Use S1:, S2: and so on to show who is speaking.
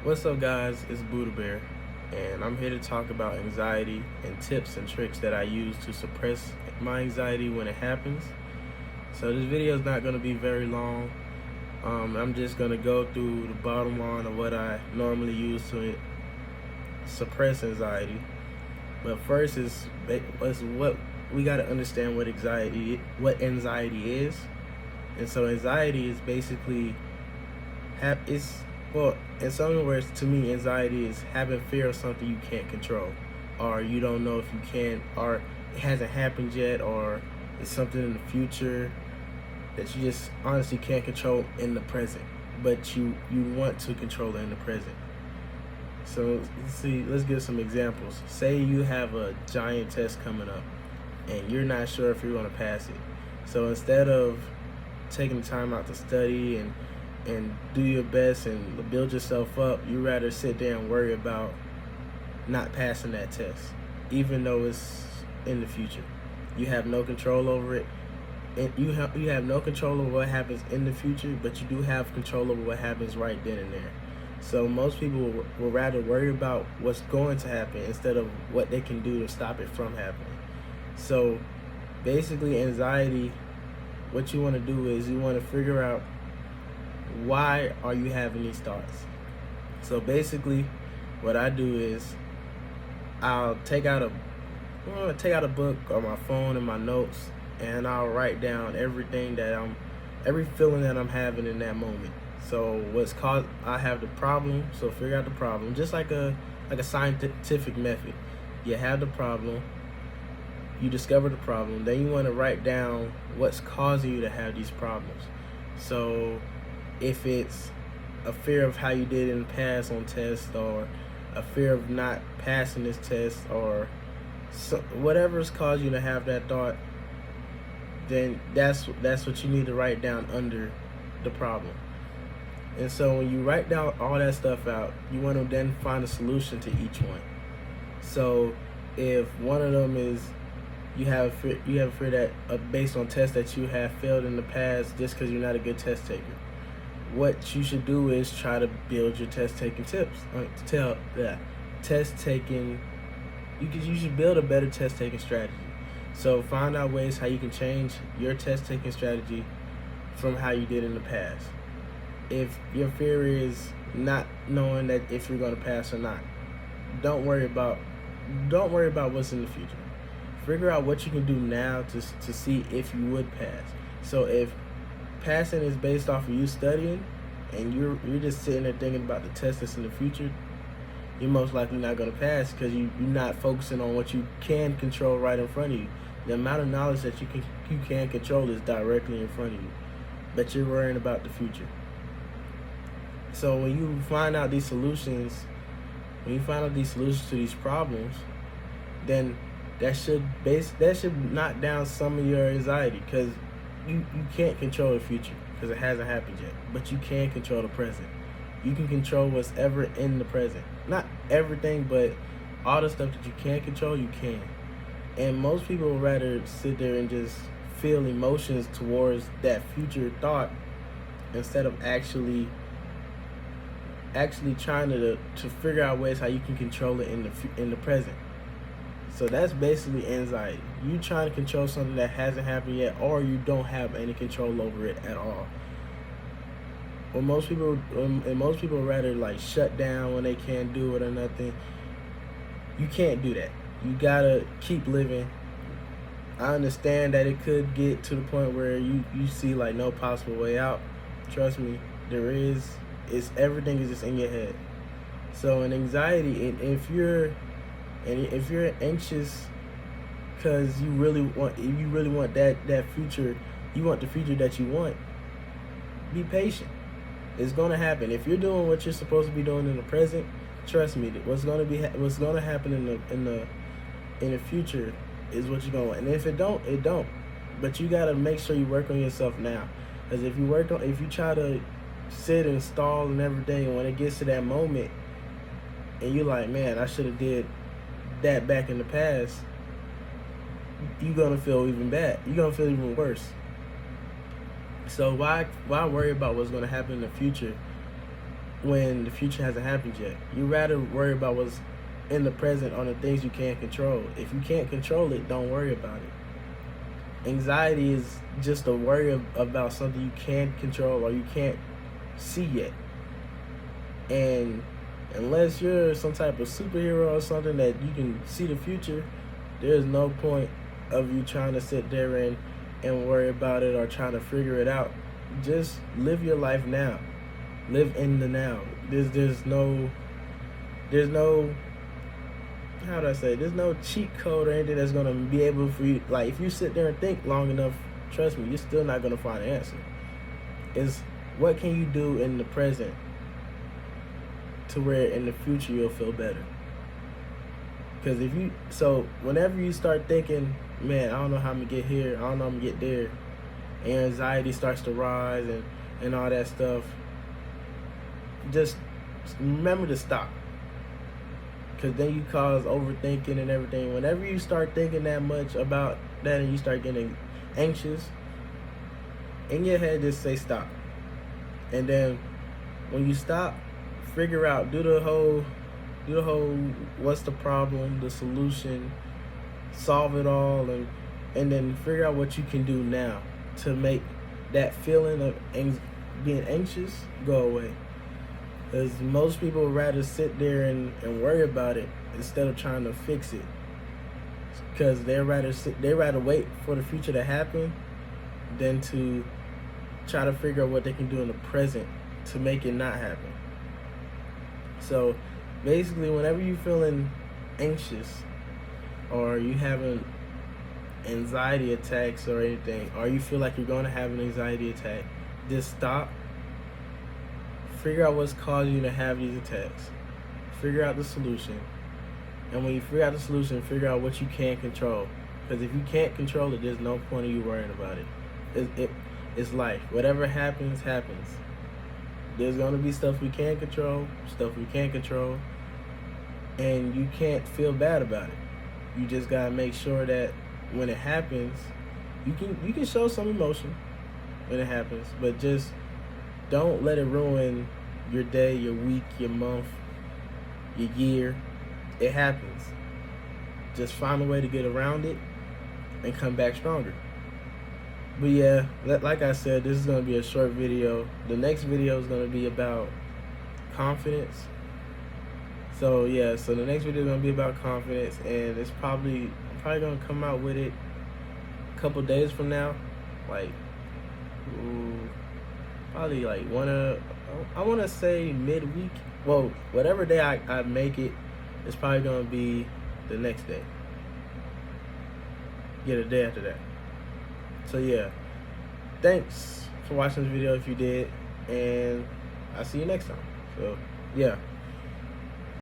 S1: What's up, guys? It's Buddha Bear, and I'm here to talk about anxiety and tips and tricks that I use to suppress my anxiety when it happens. So this video is not going to be very long. I'm just going to go through the bottom line of what I normally use to suppress anxiety. But first is what we got to understand what anxiety is. And so anxiety is basically in some words, to me, anxiety is having fear of something you can't control, or you don't know if you can, or it hasn't happened yet, or it's something in the future that you just honestly can't control in the present, but you want to control it in the present. So let's give some examples. Say you have a giant test coming up, and you're not sure if you're going to pass it. So instead of taking the time out to study and do your best and build yourself up, you rather sit there and worry about not passing that test, even though it's in the future. You have no control over it, and you have no control over what happens in the future, but you do have control over what happens right then and there. So most people will rather worry about what's going to happen instead of what they can do to stop it from happening. So basically, anxiety, what you want to do is you want to figure out, why are you having these thoughts? So basically, what I do is I'll take out a book or my phone and my notes, and I'll write down every feeling that I'm having in that moment. So I have the problem, so figure out the problem, just like a scientific method. You have the problem, you discover the problem, then you want to write down what's causing you to have these problems. So if it's a fear of how you did in the past on tests, or a fear of not passing this test, or whatever's caused you to have that thought, then that's what you need to write down under the problem. And so when you write down all that stuff out, you want to then find a solution to each one. So if one of them is you have a fear that based on tests that you have failed in the past just because you're not a good test taker, what you should do is try to build your test taking tips. You should build a better test taking strategy. So find out ways how you can change your test taking strategy from how you did in the past. If your fear is not knowing that if you're going to pass or not, don't worry about what's in the future. Figure out what you can do now to see if you would pass. So if passing is based off of you studying, and you're just sitting there thinking about the test that's in the future, you're most likely not going to pass because you're not focusing on what you can control right in front of you. The amount of knowledge that you can control is directly in front of you, but you're worrying about the future. So when you find out these solutions to these problems, then that should knock down some of your anxiety, because you can't control the future because it hasn't happened yet, but you can control the present. You can control what's ever in the present. Not everything, but all the stuff that you can't control, you can. And most people would rather sit there and just feel emotions towards that future thought instead of actually trying to figure out ways how you can control it in the present. So that's basically anxiety. You trying to control something that hasn't happened yet, or you don't have any control over it at all. Well, most people rather like shut down when they can't do it or nothing. You can't do that. You gotta keep living. I understand that it could get to the point where you see like no possible way out. Trust me, there is. Everything is just in your head. So in anxiety, if you're anxious because you really want that future, you want the future that you want, be patient. It's gonna happen. If you're doing what you're supposed to be doing in the present, trust me, what's gonna happen in the future is what you're gonna want. And if it don't, it don't. But you gotta make sure you work on yourself now. Because if you try to sit and stall and everything, and when it gets to that moment and you're like, man, I should have did that back in the past, you're gonna feel even bad. You're gonna feel even worse. So why worry about what's gonna happen in the future when the future hasn't happened yet. You rather worry about what's in the present on the things you can't control. If you can't control it, don't worry about it. Anxiety is just a worry about something you can't control or you can't see yet. And unless you're some type of superhero or something that you can see the future, there's no point of you trying to sit there and worry about it or trying to figure it out. Just live your life now. Live in the now. There's no how do I say, there's no cheat code or anything that's gonna be able for you. Like, if you sit there and think long enough, trust me, you're still not gonna find an answer. It's what can you do in the present to where in the future you'll feel better. Because whenever you start thinking, man, I don't know how I'm gonna get here, I don't know how I'm gonna get there, and anxiety starts to rise and all that stuff, just remember to stop. Because then you cause overthinking and everything. Whenever you start thinking that much about that and you start getting anxious, in your head just say stop. And then when you stop, figure out, do the whole what's the problem, the solution, solve it all, and then figure out what you can do now to make that feeling of being anxious go away. Because most people would rather sit there and worry about it instead of trying to fix it. Because they rather wait for the future to happen than to try to figure out what they can do in the present to make it not happen. So basically, whenever you're feeling anxious or you having anxiety attacks or anything, or you feel like you're going to have an anxiety attack, just stop. Figure out what's causing you to have these attacks. Figure out the solution. And when you figure out the solution, figure out what you can control. Because if you can't control it, there's no point in you worrying about it. It's life. Whatever happens, happens. There's going to be stuff we can control, stuff we can't control. And you can't feel bad about it. You just got to make sure that when it happens, you can show some emotion when it happens. But just don't let it ruin your day, your week, your month, your year. It happens. Just find a way to get around it and come back stronger. But yeah, like I said, this is going to be a short video. The next video is going to be about confidence. So yeah, so the next video is going to be about confidence, and it's probably going to come out with it a couple days from now. Probably like I want to say midweek. Well, whatever day I make it, it's probably going to be the next day. Get a day after that. So yeah, thanks for watching this video if you did, and I'll see you next time. So yeah.